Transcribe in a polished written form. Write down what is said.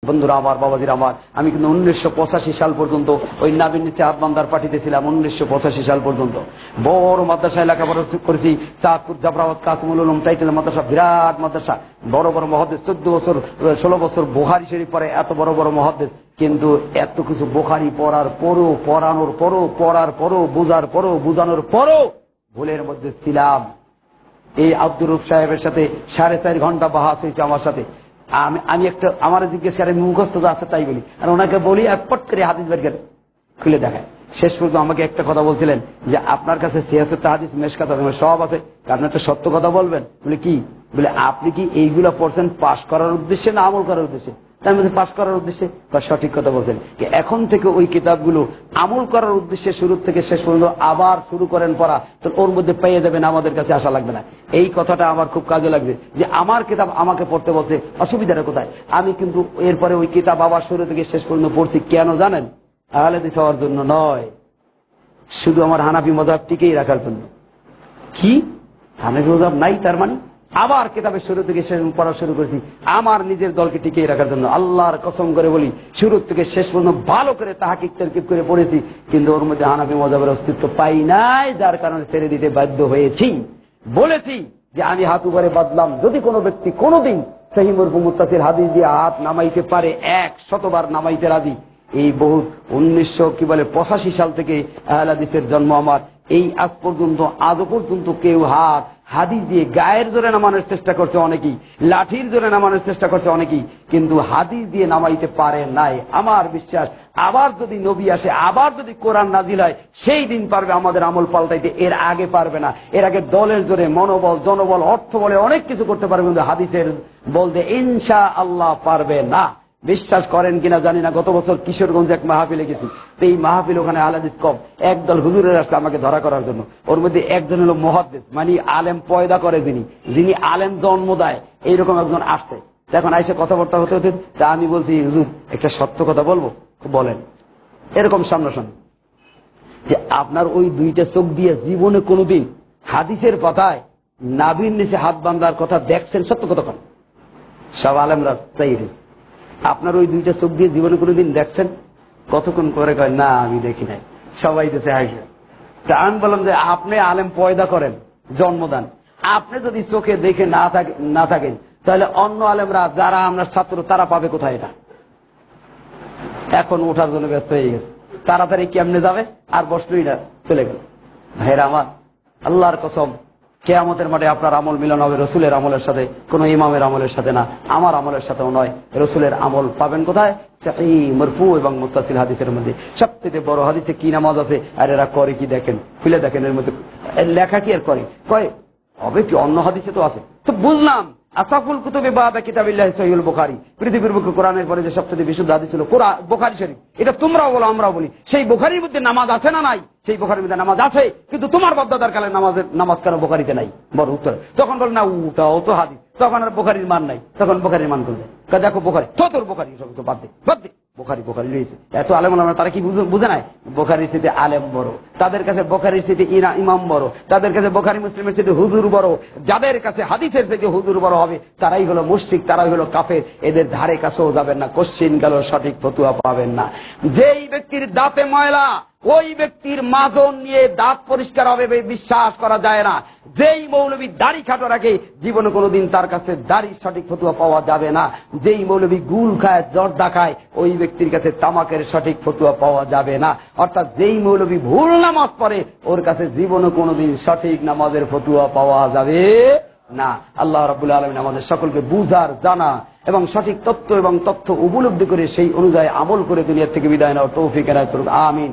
বন্ধুরা আমার, বাবাজিরা আমার, আমি কিন্তু 1985 সাল পর্যন্ত ওই নাবির নিচে আদমানদার পার্টিতে ছিলাম। 1985 সাল পর্যন্ত বড় মাদ্রাসায় লেখাপড়া করেছি। চাঁদপুর জাফরাবাদ কাসিমুল উলুম টাইটেল মাদ্রাসা, বিরাট মাদ্রাসা, বড় বড় মুহাদ্দিস, 14 বছর 16 বছর বুখারী শরীফ পড়ে, এত বড় বড় মুহাদ্দিস। কিন্তু এত কিছু বুখারী পড়ার পরও, পড়ানোর পরও, পড়ার পরও, বুঝার পরও, বুঝানোর পরও ভুলের মধ্যে ছিলাম। এই আব্দুর রূপ সাহেবের সাথে 4.5 ঘন্টা বাহাস হয়েছে আমার সাথে। আমি একটা আমার জিজ্ঞেস করে মুখস্থ আছে তাই বলি, আর ওনাকে বলি আর পট করে হাদিস বের করে খুলে দেখায়। শেষ পর্যন্ত আমাকে একটা কথা বলছিলেন যে আপনার কাছে সিয়াসত হাদিস মেশকাত সব আছে, কারণ একটা সত্য কথা বলবেন। বলে কি? বলে আপনি কি এইগুলা পড়ছেন পাশ করার উদ্দেশ্যে না আমল করার উদ্দেশ্যে? তার মধ্যে পাশ করার উদ্দেশ্যে। সঠিক কথা বলছেন। এখন থেকে ওই কিতাবগুলো আমল করার উদ্দেশ্যে শুরু থেকে শেষ পর্যন্ত আবার শুরু করেন পড়া, তো ওর মধ্যে পেয়ে যাবেন, আমাদের কাছে আসা লাগবে না। এই কথাটা আমার খুব কাজে লাগবে যে আমার কিতাব আমাকে পড়তে বলছে, অসুবিধাটা কোথায়? আমি কিন্তু এরপরে ওই কিতাব আবার শুরু থেকে শেষ পর্যন্ত পড়ছি। কেন জানেন? আহলে হাদিস হওয়ার জন্য নয়, শুধু আমার হানাফি মাযহাব টিকেই রাখার জন্য। কি হানাফি মাযহাব নাই তার মানে? আবার কিতাবের শুরু থেকে শেষ পড়া শুরু করেছি আমার নিজের দলকে টিকিয়ে রাখার জন্য। আল্লাহর কসম করে বলি, শুরু থেকে শেষ পর্যন্ত ভালো করে তাহকিক তারকিব করে পড়েছি, কিন্তু ওর মধ্যে হানাফি মাযহাবের অস্তিত্ব পাই নাই, যার কারণে ছেড়ে দিতে বাধ্য হয়েছি। বলেছি যে আমি হাত উপরে বাঁধলাম, যদি কোনো ব্যক্তি কোনোদিন সহিহ মারফু মুত্তাসিল হাদিস দিয়ে হাত নামাইতে পারে, 100 বার নামাইতে রাজি। এই বহু 1985 সাল থেকে আহলে হাদিসের জন্ম আমার, এই আজ পর্যন্ত আজও পর্যন্ত কেউ হাত হাদিস দিয়ে গায়ের জোরে নামানোর চেষ্টা করছে অনেকেই, লাঠির জোরে নামানোর চেষ্টা করছে অনেকেই, কিন্তু হাদিস দিয়ে নামাইতে পারে নাই। আমার বিশ্বাস আবার যদি নবী আসে, আবার যদি কোরআন নাজিল হয়, সেই দিন পারবে আমাদের আমল পাল্টাইতে, এর আগে পারবে না। এর আগে দলের জোরে মনোবল, জনবল, অর্থ বলে অনেক কিছু করতে পারবে, কিন্তু হাদিসের বলতে ইনশাআল্লাহ পারবে না। বিশ্বাস করেন কিনা জানি না, গত বছর কিশোরগঞ্জে এক মাহফিলে গেছি। তো এই মাহফিল, ওখানে আহলে হাদিস কম, একদল হুজুরের আসলে আমাকে ধরা করার জন্য। ওর মধ্যে একজন হলো মুহাদ্দিস, মানে আলেম পয়দা করে, যিনি আলেম জন্ম দেয়, এইরকম একজন আসছে। এখন আইসে কথাবার্তা হতে হতে তা আমি বলছি, হুজুর একটা সত্য কথা বলবো? বলেন। এরকম সামনাসামনি যে আপনার ওই দুইটা চোখ দিয়ে জীবনে কোনোদিন হাদিসের কথায় নাভির নিচে হাত বান্ধার কথা দেখছেন? সত্য কথা কন। সব আলেমরা চাই, আপনার ওই দুইটা চোখ দিয়ে জীবনে কোনোদিন দেখছেন? কতক্ষণ করে কয় না আমি দেখি নাই। সবাই দেশে হাসবে। তা আমি বললাম যে আপনি আলেম পয়দা করেন, জন্মদান, আপনি যদি চোখে দেখে না থাকেন, তাহলে অন্য আলেমরা যারা আপনার ছাত্র তারা পাবে কোথায়? এটা এখন ওঠার জন্য ব্যস্ত হয়ে গেছে, তাড়াতাড়ি কেমনে যাবে আর বসলই না, চলে গেল। ভাইরা আমার, আল্লাহর কসম, কিয়ামতের মাঠে আপনার আমল মিলন হবে রসুলের আমলের সাথে, কোন ইমামের আমলের সাথে না, আমার আমলের সাথেও নয়। রসুলের আমল পাবেন কোথায়? সহিহ মারফু এবং মুত্তাসিল হাদিসের মধ্যে। সবথেকে বড় হাদিসে কি নামাজ আছে, আর এরা করে কি দেখেন, খুলে দেখেন, এর মধ্যে লেখা কি আর করে কয় হবে কি? অন্য হাদিসে তো আছে। তো বুঝলাম আসাফুল কুতুবে বাদা কিতাবিল্লাহ সহিহুল বুখারী, পৃথিবীর বুকে কোরআনের পরে যে সবচেয়ে বিশুদ্ধ হাদিস ছিল বুখারী শরীফ। এটা তোমরাও বলো, আমরাও বলি। সেই বুখারীর মধ্যে নামাজ আছে না নাই? সেই বুখারীর মধ্যে নামাজ আছে, কিন্তু তোমার বাপদাদার কালে নামাজ কেন বুখারীতে নাই? বড় উত্তর। তখন বল না ওটাও তো হাদিস, তখন আর বুখারীর মান নাই। তখন বুখারীর মান করবে, দেখো বুখারী তো, তোর বুখারী সব তো বাদ দে, বাদ দে। বুখারী রয়েছে, এত আলেম ওলামা, তারা কি বুঝে নাই? বুখারীর চেয়ে আলেম বড়, তাদের কাছে বুখারীর চেয়ে ইমাম বড়, তাদের কাছে বুখারী মুসলিমের চেয়ে হুজুর বড়। যাদের কাছে হাদিসের চেয়ে হুজুর বড় হবে, তারাই হলো মুশরিক, তারাই হলো কাফের। এদের ধারে কাছেও যাবেন না, কোশ্চিন গেল সঠিক ফতুয়া পাবেন না। যেই ব্যক্তির দাঁতে ময়লা, ওই ব্যক্তির মাজন নিয়ে দাঁত পরিষ্কার হবে বিশ্বাস করা যায় না। যেই মৌলবী দাড়ি খাটো রাখে, জীবনে কোনোদিন তার কাছে দাড়ির সঠিক ফতুয়া পাওয়া যাবে না। যেই মৌলবী গুল খায়, জর্দা খায়, ওই ব্যক্তির কাছে তামাকের সঠিক ফতুয়া পাওয়া যাবে না। অর্থাৎ যেই মৌলবী ভুল নামাজ পড়ে, ওর কাছে জীবনে কোনোদিন সঠিক নামাজের ফতুয়া পাওয়া যাবে না। আল্লাহ রাব্বুল আলামিন আমাদের সকলকে বুঝার, জানা এবং সঠিক তথ্য এবং তথ্য উপলব্ধি করে সেই অনুযায়ী আমল করে দুনিয়া থেকে বিদায় নেওয়ার তৌফিক এনায়েত করুন। আমিন।